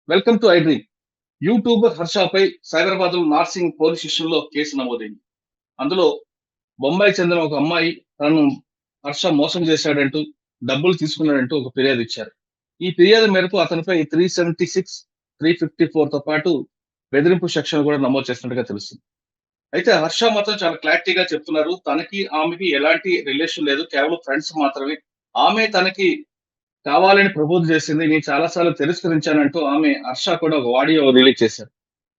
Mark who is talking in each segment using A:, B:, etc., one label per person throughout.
A: Welcome to iDream. YouTuber హర్షపై Cyberabad Narsing police station లో case నమోదైంది. అందులో బొంబాయి చెందిన ఒక అమ్మాయి తనను హర్ష మోసం చేశాడంటూ, డబ్బులు తీసుకున్నాడంటూ ఒక ఫిర్యాదు ఇచ్చారు. ఈ ఫిర్యాదు మేరకు అతనిపై 376, 354 తో పాటు బెదిరింపు సెక్షన్ కూడా నమోదు చేసినట్టుగా తెలుస్తుంది. అయితే హర్ష మాత్రం చాలా క్లారిటీగా చెప్తున్నారు. తనకి ఆమెకి ఎలాంటి రిలేషన్ లేదు, కేవలం ఫ్రెండ్స్ మాత్రమే. ఆమె తనకి కావాలని ప్రపోజ్ చేసింది. నేను చాలా సార్లు తిరస్కరించానంటూ ఆమె హర్ష కూడా ఒక ఆడియో రిలీజ్ చేశారు.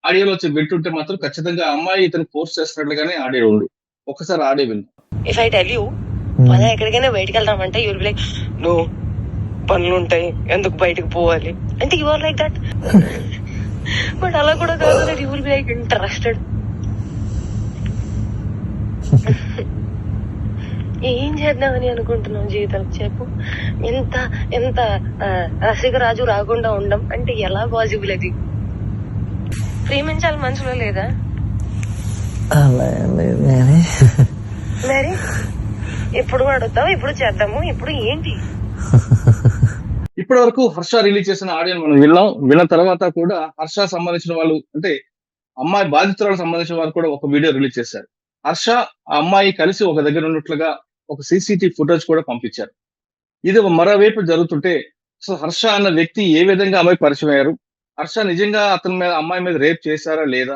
A: ఆడియోలో వచ్చి వింటుంటే మాత్రం ఖచ్చితంగా ఆ అమ్మాయి ఇతను ఫోర్స్ చేస్తున్నట్లుగానే ఆడియో ఉంది. ఒక్కసారి ఆడియో విందాం.
B: ఇఫ్ ఐ టెల్ యూ పద ఎక్కడికైనా బయటికి వెళ్దామంటే యూ విల్ లైక్ నో, పనులు ఉంటాయి, ఎందుకు బయటకు పోవాలి అంటే you are like that. But అలా కూడా కాదు, that you will be like interested. ఏం చేద్దామని అనుకుంటున్నావు జీవితం చెప్పు. ఎంత ఎంత రసికరాజు రాకుండా ఉండం అంటే ఎలా పాసిబుల్? అది ప్రేమించాలి మనసులో లేదా? మరి ఎప్పుడు అడుగుతావు, ఇప్పుడు చేద్దాము, ఇప్పుడు ఏంటి?
A: ఇప్పటి వరకు హర్ష రిలీజ్ చేసిన ఆడియోని మనం విన్నాం. విన్న తర్వాత కూడా హర్ష సంబంధించిన వాళ్ళు, అంటే అమ్మాయి బాధితురాలకు సంబంధించిన వాళ్ళు కూడా ఒక వీడియో రిలీజ్ చేశారు. హర్ష ఆ అమ్మాయి కలిసి ఒక దగ్గర ఉన్నట్లుగా ఒక సీసీటీవీ ఫుటేజ్ కూడా పంపించారు. ఇది మరోవైపు జరుగుతుంటే అసలు హర్ష అన్న వ్యక్తి ఏ విధంగా అమ్మాయి పరిచయం అయ్యారు, హర్ష నిజంగా అతని మీద అమ్మాయి మీద రేప్ చేశారా లేదా,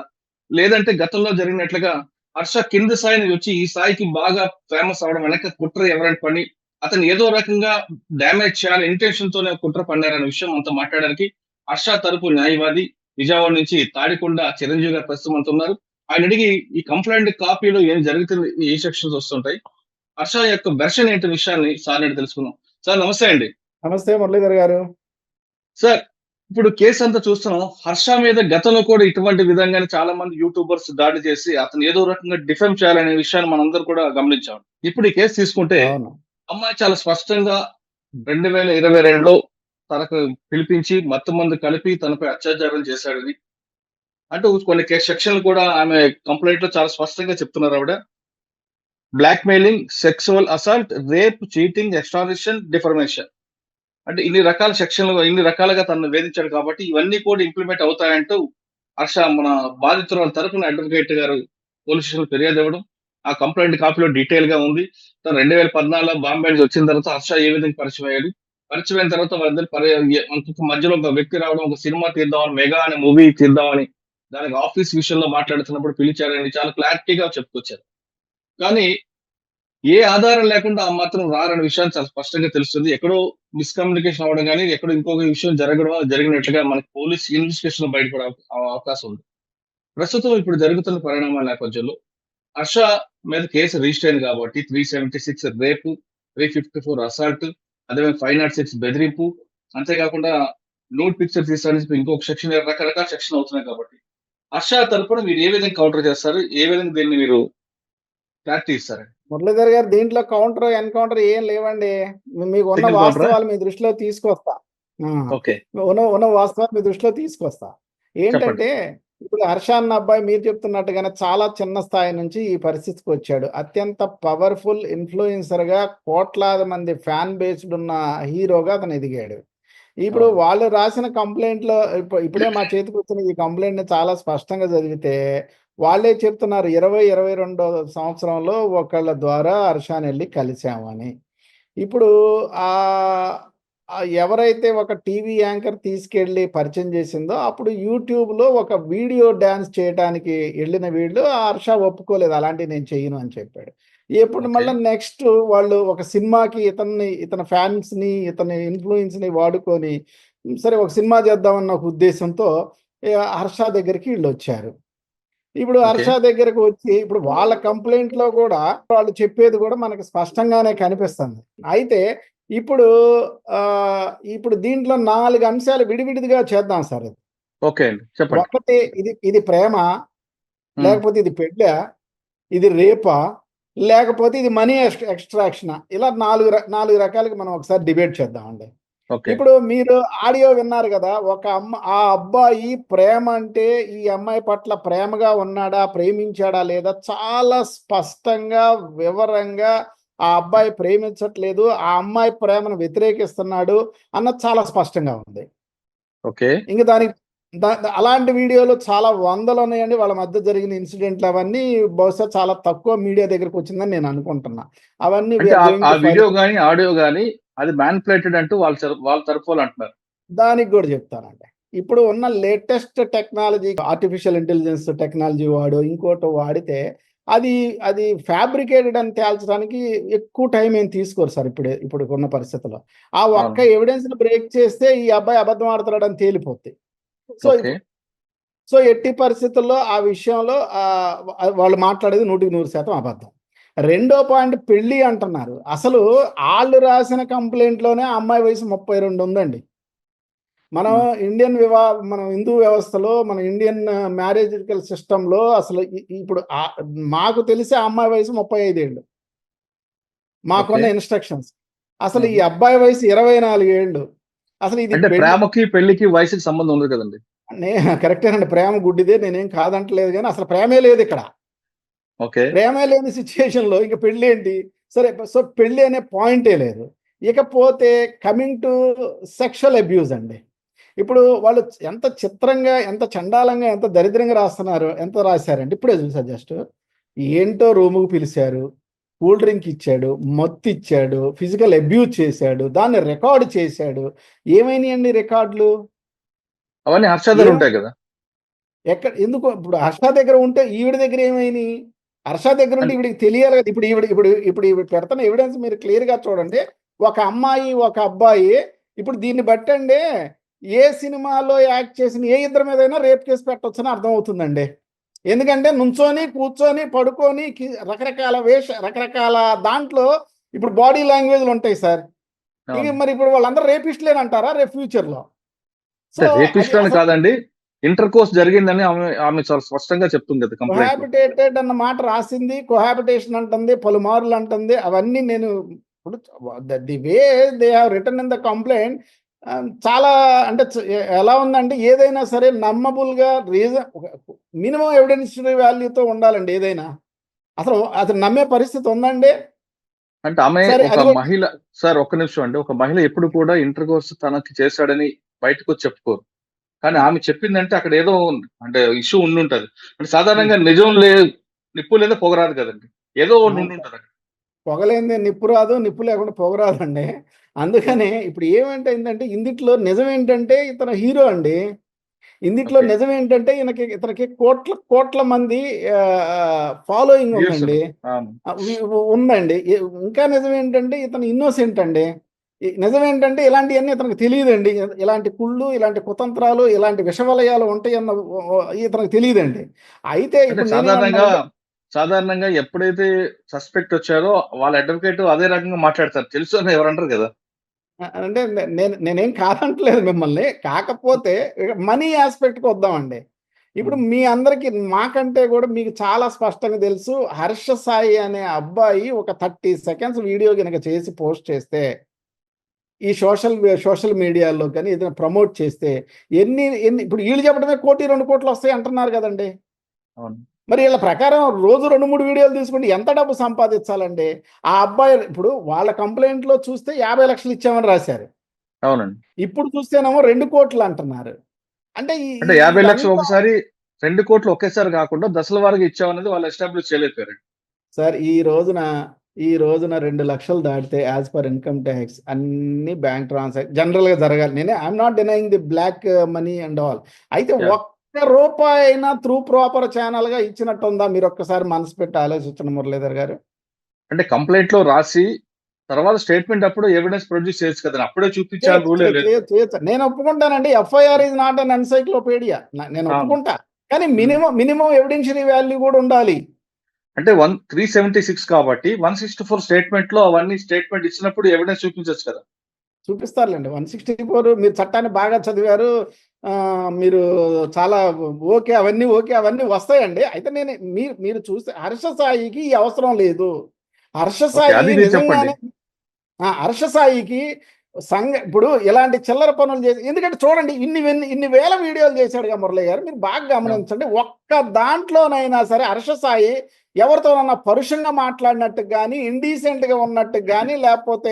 A: లేదంటే గతంలో జరిగినట్లుగా హర్ష కింది స్థాయి నుంచి వచ్చి ఈ స్థాయికి బాగా ఫేమస్ అవడం వెనక కుట్ర ఎవరైనా పని అతను ఏదో రకంగా డ్యామేజ్ చేయాలి ఇంటెన్షన్ తోనే కుట్ర పన్నారనే విషయం అంతా మాట్లాడడానికి హర్ష తరపు న్యాయవాది విజయవాడ నుంచి తాడికొండ చిరంజీవి గారు ప్రస్తుతం అంత ఉన్నారు. ఆయన అడిగి ఈ కంప్లైంట్ కాపీలో ఏం జరుగుతుంది, ఏ సెక్షన్స్ వస్తుంటాయి, హర్ష యొక్క వెర్షన్ ఏంటి విషయాన్ని సార్ నేను తెలుసుకుందాం. సార్ నమస్తే అండి.
C: నమస్తే మురళీధర్ గారు.
A: సార్, ఇప్పుడు కేసు అంతా చూస్తున్నాం. హర్ష మీద గతంలో కూడా ఇటువంటి విధంగానే చాలా మంది యూట్యూబర్స్ దాడి చేసి అతను ఏదో రకంగా డిఫెమ్ చేయాలనే విషయాన్ని మనందరూ కూడా గమనించాం. ఇప్పుడు ఈ కేసు తీసుకుంటే అమ్మాయి చాలా స్పష్టంగా 2022లో తనకు పిలిపించి మొత్తం మంది కలిపి తనపై అత్యాచారం చేశాడని అంటూ కొన్ని సెక్షన్లు కూడా ఆమె కంప్లైంట్ లో చాలా స్పష్టంగా చెప్తున్నారు. ఆవిడ blackmailing, sexual assault, rape, cheating, extortion, defamation అంటే ఇన్ని రకాల సెక్షన్లు, ఇన్ని రకాలుగా తనను వేధించాడు కాబట్టి ఇవన్నీ కూడా ఇంప్లిమెంట్ అవుతాయంటూ హర్ష మన బాధితురాల తరపున అడ్వకేట్ గారు పోలీస్ స్టేషన్ ఫిర్యాదు ఇవ్వడం, ఆ కంప్లైంట్ కాపీలో డీటెయిల్ గా ఉంది. తను 2014 బాంబే నుంచి వచ్చిన తర్వాత హర్ష ఏ విధంగా పరిచయం అయ్యాడు, పరిచయం అయిన తర్వాత వాళ్ళిద్దరు మధ్యలో ఒక వ్యక్తి రావడం, ఒక సినిమా తీద్దామని, మెగా అనే మూవీ తీద్దామని దానికి ఆఫీస్ విషయంలో మాట్లాడుతున్నప్పుడు పిలిచారని చాలా క్లారిటీగా చెప్పుకొచ్చారు. కానీ ఏ ఆధారం లేకుండా ఆ మాత్రం రారనే విషయాన్ని చాలా స్పష్టంగా తెలుస్తుంది. ఎక్కడో మిస్కమ్యూనికేషన్ అవ్వడం కానీ, ఎక్కడో ఇంకొక విషయం జరిగినట్లుగా మనకి పోలీస్ ఇన్వెస్టిగేషన్ బయటపడే అవకాశం ఉంది. ప్రస్తుతం ఇప్పుడు జరుగుతున్న పరిణామాల నేపథ్యంలో హర్ష మీద కేసు రిజిస్టర్ అయింది కాబట్టి 376 రేపు, 354 అసాల్ట్, అదే 506 బెదిరింపు, అంతేకాకుండా నోట్ పిక్చర్ తీసడానికి ఇంకొక సెక్షన్, రకరకాల సెక్షన్ అవుతున్నాయి కాబట్టి హర్ష తరపున మీరు ఏ విధంగా కౌంటర్ చేస్తారు, ఏ విధంగా దీన్ని మీరు క్లారిటీ ఇస్తారు?
C: మురళీధర్ గారు, దీంట్లో కౌంటర్ ఎన్కౌంటర్ ఏం లేవండి. మీకు ఉన్న వాస్తవాలు మీ దృష్టిలో తీసుకొస్తా. ఉన్న వాస్తవాలు మీ దృష్టిలో తీసుకొస్తా. ఏంటంటే ఇప్పుడు హర్ష అన్న అబ్బాయి మీరు చెప్తున్నట్టుగానే చాలా చిన్న స్థాయి నుంచి ఈ పరిస్థితికి వచ్చాడు. అత్యంత పవర్ఫుల్ ఇన్ఫ్లుయెన్సర్ గా కోట్లాది మంది ఫ్యాన్ బేస్డ్ ఉన్న హీరోగా అతను ఎదిగాడు. ఇప్పుడు వాళ్ళు రాసిన కంప్లైంట్ లో ఇప్పుడే మా చేతికి వచ్చిన ఈ కంప్లైంట్ ని చాలా స్పష్టంగా చదివితే వాళ్ళే చెప్తున్నారు 2022 సంవత్సరంలో ఒకళ్ళ ద్వారా హర్షాని వెళ్ళి కలిసామని. ఇప్పుడు ఆ ఎవరైతే ఒక టీవీ యాంకర్ తీసుకెళ్ళి పరిచయం చేసిందో అప్పుడు యూట్యూబ్లో ఒక వీడియో డ్యాన్స్ చేయడానికి వెళ్ళిన వీళ్ళు హర్ష ఒప్పుకోలేదు, అలాంటివి నేను చెయ్యను అని చెప్పాడు. ఎప్పుడు మళ్ళీ నెక్స్ట్ వాళ్ళు ఒక సినిమాకి ఇతని ఫ్యాన్స్ని, ఇతని ఇన్ఫ్లుయెన్స్ని వాడుకొని సరే ఒక సినిమా చేద్దామన్న ఒక ఉద్దేశంతో హర్ష దగ్గరికి వీళ్ళు వచ్చారు. ఇప్పుడు హర్ష దగ్గరకు వచ్చి ఇప్పుడు వాళ్ళ కంప్లైంట్ లో కూడా వాళ్ళు చెప్పేది కూడా మనకు స్పష్టంగానే కనిపిస్తుంది. అయితే ఇప్పుడు ఇప్పుడు దీంట్లో 4 అంశాలు విడివిడిగా చేద్దాం సార్. ఒకటి, ఇది ప్రేమ, లేకపోతే ఇది పెళ్ళ, ఇది రేపా, లేకపోతే ఇది మనీ ఎక్స్ట్రాక్షన్, ఇలా 4 రకాలుగా మనం ఒకసారి డిబేట్ చేద్దామండి. ఇప్పుడు మీరు ఆడియో విన్నారు కదా, ఆ అబ్బాయి ప్రేమ అంటే ఈ అమ్మాయి పట్ల ప్రేమగా ఉన్నాడా, ప్రేమించాడా లేదా చాలా స్పష్టంగా వివరంగా ఆ అబ్బాయి ప్రేమించట్లేదు, ఆ అమ్మాయి ప్రేమను వ్యతిరేకిస్తున్నాడు అన్నది చాలా స్పష్టంగా ఉంది.
A: ఓకే.
C: ఇంక దానికి అలాంటి వీడియోలు చాలా వందలు ఉన్నాయండి. వాళ్ళ మధ్య జరిగిన ఇన్సిడెంట్లు అవన్నీ బహుశా చాలా తక్కువ మీడియా దగ్గరికి వచ్చిందని నేను అనుకుంటున్నా. అవన్నీ వి
A: అంటే
C: ఆర్
A: ఆ
C: గోయింగ్
A: ఆ
C: టు ఫైల్.
A: వీడియో గాని, ఆడియో గాని అది మ్యానిపులేటెడ్ అంటూ వాళ్ళ తరఫు వాళ్ళు అంటున్నారు.
C: దానికి కూడా చెప్తానండి. ఇప్పుడు ఉన్న latest technology, artificial intelligence technology ఇంకోటో వాడితే అది అది ఫ్యాబ్రికేటెడ్ అని తేల్చడానికి ఎక్కువ టైం ఏం తీసుకోరు సార్ ఇప్పుడున్న పరిస్థితుల్లో. ఆ ఒక్క
A: అవును.
C: ఎవిడెన్స్‌ని బ్రేక్ చేస్తే ఈ అబ్బాయి అబద్ధం ఆడుతున్నాడని తేలిపోద్ది. So,
A: okay.
C: ఎట్టి పరిస్థితుల్లో ఆ విషయంలో వాళ్ళు మాట్లాడేది 100% అబద్ధం. రెండో పాయింట్ పెళ్లి అంటున్నారు. అసలు ఆళ్ళు రాసిన కంప్లెయింట్‌లోనే ఆ అమ్మాయి వయసు 32 ఉందండి. మనం
A: హ్మ్.
C: మన హిందూ వ్యవస్థలో, మన ఇండియన్ మ్యారేజికల్ సిస్టమ్‌లో అసలు ఇప్పుడు మాకు తెలిసి ఆ అమ్మాయి వయసు 35 ఏళ్ళు.
A: ఓకే.
C: మాకున్న ఇన్‌స్ట్రక్షన్స్. అసలు ఈ
A: హుహు.
C: అబ్బాయి వయసు 24 ఏళ్ళు. అసలు ఇది
A: అంటే
C: పెళ్లి
A: ప్రేమకి, పెళ్ళికి వయసుకి సంబంధం ఉండదు కదండీ!
C: నే కరెక్టేనండి. ప్రేమ గుడ్డిదే. నేనేం కాదంటలేదు గానీ అసలు ప్రేమే లేదిక్కడ.
A: ఓకే.
C: ప్రేమే లేని సిట్యుయేషన్‌లో ఇంక పెళ్ళేంటి? సరే సో, పెళ్లి అనే పాయింటే లేదు. ఇకపోతే కమింగ్ టు సెక్షువల్ అబ్యూజ్ అండి. ఇప్పుడు వాళ్ళు ఎంత చిత్రంగా, ఎంత చండాలంగా, ఎంత దరిద్రంగా ఎంత రాశారంటే ఇప్పుడే చూసా జస్ట్. ఏంటో రూముకి పిలిచారు. కూల్ డ్రింక్ ఇచ్చాడు. మత్తిచ్చాడు. ఫిజికల్ అబ్యూజ్ చేశాడు. దాన్ని రికార్డ్ చేశాడు. ఏమైనియండి రికార్డులు?
A: అవన్నీ హర్షాదలు
C: ఏం
A: ఉంటాయి కదా!
C: ఎందుకు ఇప్పుడు హర్ష దగ్గర ఉంటే ఈవిడ దగ్గర ఏమైనియి? హర్ష దగ్గరుంటే
A: అంటే
C: ఈవిడకి తెలియాలి కదా! ఇప్పుడు ఈవిడ పెడుతున్న ఎవిడెన్స్ మీరు క్లియర్‌గా చూడండి. ఒక అమ్మాయి, ఒక అబ్బాయి ఇప్పుడు దీన్ని బట్టండి ఏ సినిమాలో యాక్ట్ చేసిన ఏ ఇద్దరి మీదైనా రేప్ కేస్ పెట్టొచ్చని అర్థమవుతుందండి. ఎందుకంటే నుంచొని, కూర్చొని, పడుకొని రకరకాల దాంట్లో ఇప్పుడు బాడీ లాంగ్వేజ్‌లుంటాయి సార్.
A: అవును.
C: మరి ఇప్పుడు వాళ్ళందరూ రేపిస్టులేనంటారా రేపు ఫ్యూచర్‌లో? సో,
A: అంటే
C: అది
A: రేపిస్ట్ అని
C: అసలు
A: కాదండి. ఇంటర్ కోర్స్ జరిగిందని ఆమె చాలా స్పష్టంగా చెప్తుంది కదా కంప్లెయింట్‌లో.
C: కొహాబిటేటెడ్ అన్న మాట రాసింది. కొహాబిటేషన్ అంటుంది. పలుమార్లు అంటుంది. అవన్నీ నేను ఇప్పుడు the way they have return in the complaint చాలా అంటే ఎలా ఉందంటే ఏదైనా సరే నమ్మబుల్‌గా మినిమమ్ ఎవిడెన్షియరీ వాల్యూతో ఉండాలండి ఏదైనా. అతను నమ్మే పరిస్థితి ఉందండి?
A: అంటే ఆమె
C: సరే
A: ఒక
C: అది కూడా
A: మహిళ సార్ ఒక్క నిమిషం అండి. ఒక మహిళ ఎప్పుడు కూడా ఇంటర్ కోర్స్ తనకి చేశాడని బయటకొచ్చి చెప్పుకోరు. కానీ
C: హ్మ్.
A: ఆమె చెప్పిందంటే అక్కడ ఏదో అంటే ఇష్యూ ఉండుంటది. అంటే
C: హ్మ్.
A: సాధారణంగా నిప్పు లేదా పొగ రాదు కదండీ! ఏదో ఒకటి
C: అవును.
A: ఉండుంటదక్కడ.
C: పొగలేనిదే నిప్పు రాదు. నిప్పు లేకుండా పొగ రాదండి.
A: హ్మ్.
C: అందుకనే ఇప్పుడు ఏమైందంటే ఇందిట్లో నిజం ఏంటంటే ఇతను హీరో అండి. ఇందిట్లో
A: ఓకే.
C: నిజమేంటంటే ఇతనికి కోట్ల కోట్ల మంది ఫాలోయింగ్
A: వ్యూసులు.
C: ఉందండి.
A: అవును.
C: ఉందండి. ఇంకా నిజమేంటంటే ఇతను ఇన్నోసెంట్ అండి. నిజమేంటంటే ఇలాంటియన్నీ ఇతనికి తెలీదండి. ఇలాంటి కుళ్ళు, ఇలాంటి కుతంత్రాలు, ఇలాంటి విషవలయాలు ఉంటాయన్న ఇతనికి తెలీదండి. అయితే
A: అంటే
C: ఇప్పుడు
A: సాధారణంగా,
C: నేనేమంటున్నానంటే
A: సాధారణంగా ఎప్పుడైతే సస్పెక్ట్ వచ్చారో వాళ్ళ అడ్వొకేట్ అదే రకంగా మాట్లాడతారు. తెలుసు అని ఎవరు అనరు గదా!
C: అంటే నేనేం కాదంటలేదు మిమ్మల్ని. కాకపోతే మనీ యాస్పెక్ట్‌కి వద్దామండి. ఇప్పుడు
A: హ్మ్.
C: మీ అందరికి మాకంటే గూడా మీకు చాలా స్పష్టంగా తెలుసు. హర్ష సాయి అనే అబ్బాయి ఒక 30 సెకండ్స్ వీడియో గనక చేసి పోస్ట్ చేస్తే, ఈ సోషల్ మీడియాలో గాని ఏదైనా ప్రమోట్ చేస్తే ఎన్ని ఎన్ని ఇప్పుడు ఈళ్ళు చెప్పడమే 1,00,00,000, 2,00,00,000 వస్తాయి అంటున్నారు గదండీ!
A: అవును.
C: మరి ఈళ్ళ ప్రకారం రోజు 2, 3 వీడియోలు తీసుకుంటే ఎంత డబ్బు సంపాదించాలండి? ఆ అబ్బాయి ఇప్పుడు వాళ్ళ కంప్లెయింట్‌లో చూస్తే 50,00,000 ఇచ్చామని రాశారు.
A: అవునండి.
C: ఇప్పుడు చూస్తేనేమో 2,00,00,000 అంటున్నారు. అంటే ఈ ఈ
A: అంటే 50,00,000
C: ఇదంతా
A: ఒకసారి 2,00,00,000 ఒకేసారి గాకుండా దశల వారీగా ఇచ్చామనేది వాళ్ళు ఎస్టాబ్లిష్ చేయలేకపోయారండి.
C: సార్ ఈ రోజున 2,00,000 దాటితే యాస్ పర్ ఇన్‌కమ్ టాక్స్ అన్నీ బ్యాంక్ జనరల్‌గా జరగాలి. I'm not denying the black money and all. అయితే
A: యాహ్!
C: ఒక్క రూపాయైనా త్రూ ప్రాపర్ ఛానెల్‌గా ఇచ్చినట్టుందా? మీరొక్కసారి మనసు పెట్టి ఆలోచించండి మురళీధర్ గారు.
A: అంటే కంప్లెయింట్‌లో రాసి తర్వాత స్టేట్‌మెంట్ అప్పుడు ఎవిడెన్స్ ప్రొడ్యూస్ చేయొచ్చు కదండీ! అప్పుడే చూపించాలని రూల్ ఏం లేదు కదా!
C: చేయొచ్చు. నేను ఒప్పుకుంటానండి. FIR is not an encyclopedia. నేను
A: అవును.
C: ఒప్పుకుంటా. కానీ
A: హ్మ్.
C: మినిమమ్ ఎవిడెన్షియరీ వాల్యూ గూడా ఉండాలి.
A: అంటే 376 కాబట్టి 164 స్టేట్‌మెంట్‌లో అవన్నీ స్టేట్‌మెంట్ ఇచ్చినప్పుడు ఎవిడెన్స్ చూపించొచ్చు కదా!
C: చూపిస్తారులెండి. 164 మీరు చట్టాన్ని బాగా చదివారు. మీరు చాలా అవన్నీ వస్తాయండి. అయితే మీరు చూస్తే హర్ష సాయికి ఈ అవసరం లేదు. హర్ష
A: ఓకే.
C: సాయి
A: అది మీరు చెప్పండి.
C: నిజంగానే హర్ష సాయికి ఇప్పుడు ఇలాంటి చిల్లర పనులు చేసి, ఎందుకంటే చూడండి ఇన్ని వేల వీడియోలు చేశాడుగా మురళి గారు, మీరు బాగా గమనించండి. ఒక్క దాంట్లోనైనా సరే హర్ష సాయి ఎవరితోనన్నా పరుషంగా మాట్లాడినట్టు కానీ, ఇండీసెంట్గా ఉన్నట్టు కానీ, లేకపోతే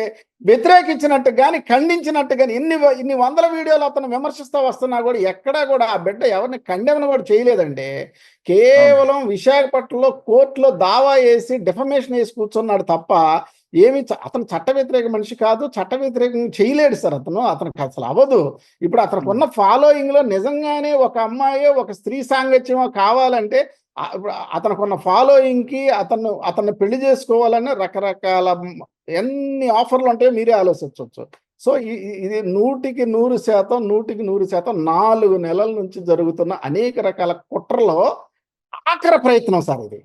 C: వ్యతిరేకించినట్టు కానీ, ఖండించినట్టు కానీ, ఇన్ని వందల వీడియోలు అతను విమర్శిస్తూ వస్తున్నా కూడా ఎక్కడా కూడా ఆ బిడ్డ ఎవరిని ఖండన కూడా చేయలేదండి. కేవలం విశాఖపట్నంలో కోర్టులో దావా వేసి డిఫమేషన్ వేసి కూర్చున్నాడు తప్ప అతను చట్ట వ్యతిరేక మనిషి కాదు, చట్ట వ్యతిరేకం చేయలేడు సార్. అతనికి అసలు అవ్వదు. ఇప్పుడు అతనికి ఉన్న ఫాలోయింగ్ లో నిజంగానే ఒక అమ్మాయి ఒక స్త్రీ సాంగత్యమో కావాలంటే అతనికి ఉన్న ఫాలోయింగ్ కి అతన్ని పెళ్లి చేసుకోవాలని రకరకాల ఎన్ని ఆఫర్లు ఉంటాయో మీరే ఆలోచించవచ్చు. సో ఇది 100% 4 నెలల నుంచి జరుగుతున్న అనేక రకాల కుట్రలో ఆఖరి ప్రయత్నం సార్ ఇది.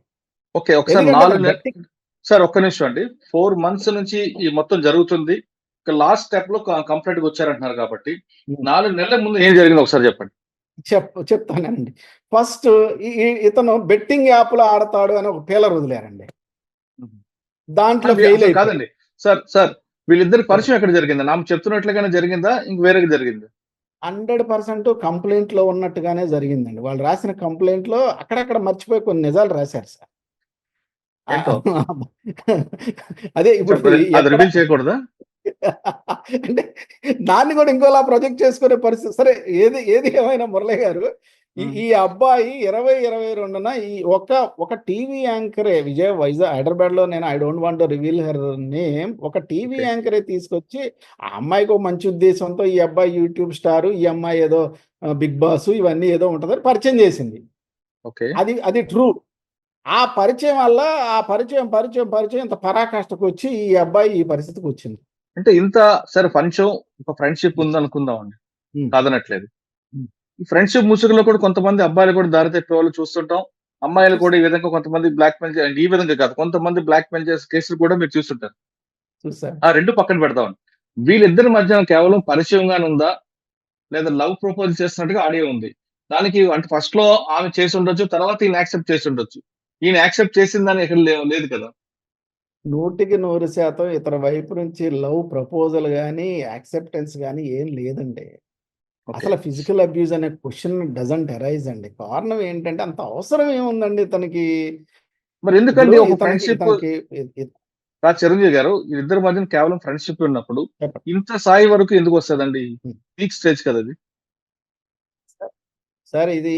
A: ఓకే, ఒకసారి 4 నెలలు సార్, ఒక్క నిమిషం అండి. 4 months నుంచి ఈ మొత్తం జరుగుతుంది. లాస్ట్ స్టెప్ లో కంప్లీట్ గా వచ్చారంటున్నారు కాబట్టి 4 నెలల ముందు ఏం జరిగిందో ఒకసారి చెప్పండి.
C: చెప్తానండి. ఫస్ట్ ఇతను బెట్టింగ్ యాప్ లో ఆడతాడు అని ఒక పేలర్ వదిలేరండి. దాంట్లో
A: కాదండి సార్, వీళ్ళిద్దరి పరిచయం ఎక్కడ జరిగిందా? నాకు చెప్తున్నట్లుగానే జరిగిందా, ఇంక వేరేగా జరిగింది?
C: 100% కంప్లైంట్ లో ఉన్నట్టుగానే జరిగిందండి. వాళ్ళు రాసిన కంప్లైంట్ లో అక్కడక్కడ మర్చిపోయి కొన్ని నిజాలు రాశారు సార్. అదే ఇప్పుడు
A: రివీల్ చేయకూడదా?
C: అంటే దాన్ని కూడా ఇంకోలా ప్రొజెక్ట్ చేసుకునే పరిస్థితి. సరే, ఏది ఏమైనా మురళి గారు, ఈ అబ్బాయి 2022న ఈ ఒక టీవీ యాంకరే వైజాగ్ హైదరాబాద్ లో, నేను I don't want to reveal her name, ఒక టీవీ యాంకరే తీసుకొచ్చి ఆ అమ్మాయికి ఒక మంచి ఉద్దేశంతో ఈ అబ్బాయి యూట్యూబ్ స్టార్, ఈ అమ్మాయి ఏదో బిగ్ బాస్ ఇవన్నీ ఏదో ఉంటుందని పరిచయం చేసింది. అది ట్రూ. ఆ పరిచయం వల్ల ఆ పరిచయం ఇంత పరాకాష్ఠకు వచ్చి ఈ అబ్బాయి ఈ పరిస్థితికి వచ్చింది.
A: అంటే ఇంత సరే కొంచెం ఒక ఫ్రెండ్షిప్ ఉంది అనుకుందామండి, కాదనట్లేదు. ఈ ఫ్రెండ్షిప్ ముసుగులో కూడా కొంతమంది అబ్బాయిలు కూడా దారి తప్పే వాళ్ళు చూస్తుంటాం. అమ్మాయిలు కూడా ఈ విధంగా కొంతమంది బ్లాక్ మెయిల్, ఈ విధంగా కాదు, కొంతమంది బ్లాక్ మెయిల్ చేసే కేసులు కూడా మీరు చూస్తుంటారు. ఆ రెండు పక్కన పెడతామండి. వీళ్ళిద్దరి మధ్య కేవలం పరిచయంగానే ఉందా, లేదా లవ్ ప్రపోజ్ చేస్తున్నట్టుగా ఆడియో ఉంది. దానికి అంటే ఫస్ట్ లో ఆమె చేసి ఉండొచ్చు, తర్వాత ఈయన యాక్సెప్ట్ చేసి ఉండొచ్చు. ఈయన యాక్సెప్ట్ చేసిందని ఎక్కడ లేదు కదా.
C: 100% ఇతని వైపు నుంచి లవ్ ప్రపోజల్ గానీ, యాక్సెప్టెన్స్ గానీ ఏం లేదండి. అసలు ఫిజికల్ అబ్యూజ్ అనే క్వశ్చన్ డజంట్ అరైజ్ అండి. కారణం ఏంటంటే అంత అవసరం ఏముందండి ఇతనికి?
A: మరి ఎందుకండి ఒక ఫ్రెండ్షిప్? చిరంజీవి గారు, ఇద్దరి మధ్యన కేవలం ఫ్రెండ్షిప్ ఉన్నప్పుడు ఇంత స్థాయి వరకు ఎందుకు వస్తుందండి? పీక్ స్టేజ్ కదా అది.
C: సార్ ఇది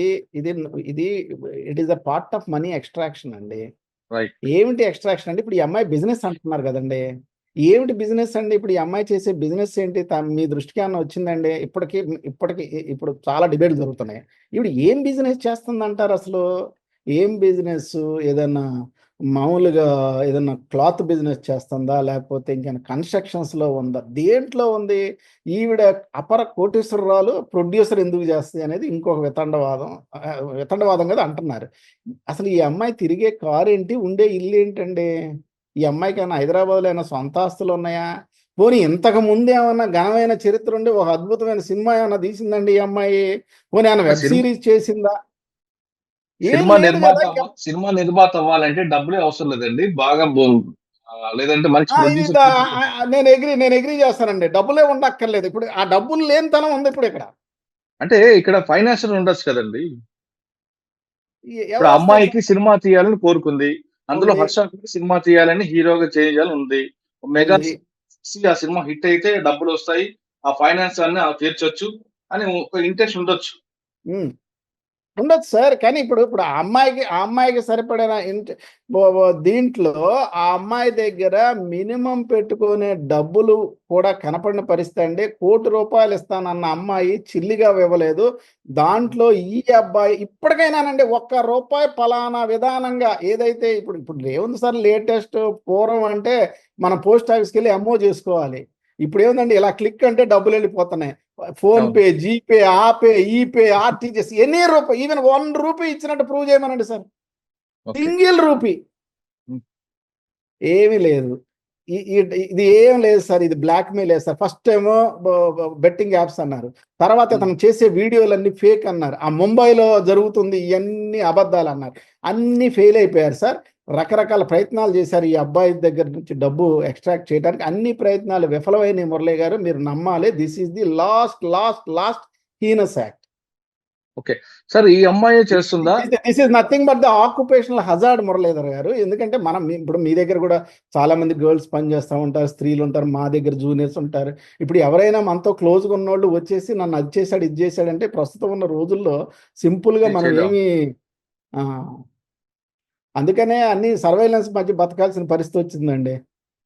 C: it is a part of money extraction అండి.
A: రైట్.
C: ఏమిటి ఎక్స్ట్రాక్షన్ అంటే, ఇప్పుడు ఈ అమ్మాయి బిజినెస్ అంటున్నారు కదండి. ఏమిటి బిజినెస్ అండి? ఇప్పుడు ఈ అమ్మాయి చేసే బిజినెస్ ఏంటి? మీ దృష్టికి ఏమన్నా వచ్చిందండి? ఇప్పుడు చాలా డిబేట్లు జరుగుతున్నాయి. ఇప్పుడు ఏం బిజినెస్ చేస్తుందంటారు అసలు? ఏం బిజినెస్? ఏదన్నా మామూలుగా ఏదన్నా క్లాత్ బిజినెస్ చేస్తుందా, లేకపోతే ఇంకేమైనా కన్స్ట్రక్షన్స్ లో ఉందా? దేంట్లో ఉంది? ఈవిడ అపర కోటీశ్వరరాలు, ప్రొడ్యూసర్ ఎందుకు చేస్తుంది అనేది ఇంకొక వితండవాదం కదా అంటున్నారు. అసలు ఈ అమ్మాయి తిరిగే కారు ఏంటి? ఉండే ఇల్లు ఏంటండి? ఈ అమ్మాయికి ఏమైనా హైదరాబాద్లో ఏమైనా సొంత ఆస్తులు ఉన్నాయా? పోనీ ఇంతకు ముందు ఏమన్నా ఘనమైన చరిత్ర ఉండి ఒక అద్భుతమైన సినిమా ఏమైనా తీసిందండి ఈ అమ్మాయి? పోనీ ఏమైనా వెబ్ సిరీస్ చేసిందా?
A: సినిమా నిర్మాత అవ్వాలంటే డబ్బులే అవసరం లేదండి, బాగా లేదంటే మంచి
C: నేను ఎగ్రీ చేస్తానండి. డబ్బులే ఉండక్కర్లేదు. ఇప్పుడు ఆ డబ్బులు లేనితనం ఉంది ఇప్పుడు ఇక్కడ.
A: అంటే ఇక్కడ ఫైనాన్షియల్ ఉండొచ్చు కదండి. ఇప్పుడు అమ్మాయికి సినిమా తీయాలని కోరుకుంది, అందులో హర్ష సినిమా తీయాలని హీరోగా చేయాలని ఉంది. మెగా ఆ సినిమా హిట్ అయితే డబ్బులు వస్తాయి, ఆ ఫైనాన్స్ అన్ని తీర్చొచ్చు అని ఒక ఇంట్రెస్ట్ ఉండొచ్చు
C: సార్. కానీ ఇప్పుడు ఆ అమ్మాయికి సరిపడిన దీంట్లో ఆ అమ్మాయి దగ్గర మినిమం పెట్టుకునే డబ్బులు కూడా కనపడిన పరిస్థితి అండి. ₹1,00,00,000 ఇస్తానన్న అమ్మాయి చిల్లిగా ఇవ్వలేదు. దాంట్లో ఈ అబ్బాయి ఇప్పటికైనానండి ₹1 ఫలానా విధానంగా ఏదైతే ఇప్పుడు ఏముంది సార్, లేటెస్ట్ పూర్వం అంటే మన పోస్ట్ ఆఫీస్కి వెళ్ళి ఎంఓ చేసుకోవాలి. ఇప్పుడు ఏముందండి, ఇలా క్లిక్ అంటే డబ్బులు వెళ్ళిపోతున్నాయి. ఫోన్ పే, జీపే, ఆపే, ఈపే, ఆర్టీజీఎస్, ఎనీ రూపాయి, ఈవెన్ ₹1 ఇచ్చినట్టు ప్రూవ్ చేయమనండి సార్. సింగిల్ రూపీ ఏమీ లేదు. ఇది ఏం లేదు సార్. ఇది బ్లాక్ మెయిల్ లేదు సార్. ఫస్ట్ ఏమో బెట్టింగ్ యాప్స్ అన్నారు, తర్వాత తను చేసే వీడియోలన్నీ ఫేక్ అన్నారు, ఆ ముంబైలో జరుగుతుంది ఇవన్నీ అబద్ధాలు అన్నారు, అన్ని ఫెయిల్ అయిపోయారు సార్. రకరకాల ప్రయత్నాలు చేశారు ఈ అబ్బాయి దగ్గర నుంచి డబ్బు ఎక్స్ట్రాక్ట్ చేయడానికి. అన్ని ప్రయత్నాలు విఫలమైనవి మురళి గారు. మీరు నమ్మాలి. This is the last heinous act.
A: Okay. Sir ఈ అమ్మాయే చేస్తుందా?
C: This is nothing but the occupational hazard Muralidhar గారు. ఎందుకంటే మనం ఇప్పుడు మీ దగ్గర కూడా చాలా మంది గర్ల్స్ పని చేస్తూ ఉంటారు, స్త్రీలు ఉంటారు, మా దగ్గర జూనియర్స్ ఉంటారు. ఇప్పుడు ఎవరైనా మనతో క్లోజ్గా ఉన్నోళ్ళు వచ్చేసి నన్ను అది చేశాడు ఇది చేశాడు అంటే ప్రస్తుతం ఉన్న రోజుల్లో సింపుల్గా మనం
A: చేయలేం.
C: ఏమి అందుకనే అన్ని సర్వైలెన్స్ మధ్య బతకాల్సిన పరిస్థితి వచ్చిందండి.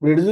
C: ఇప్పుడు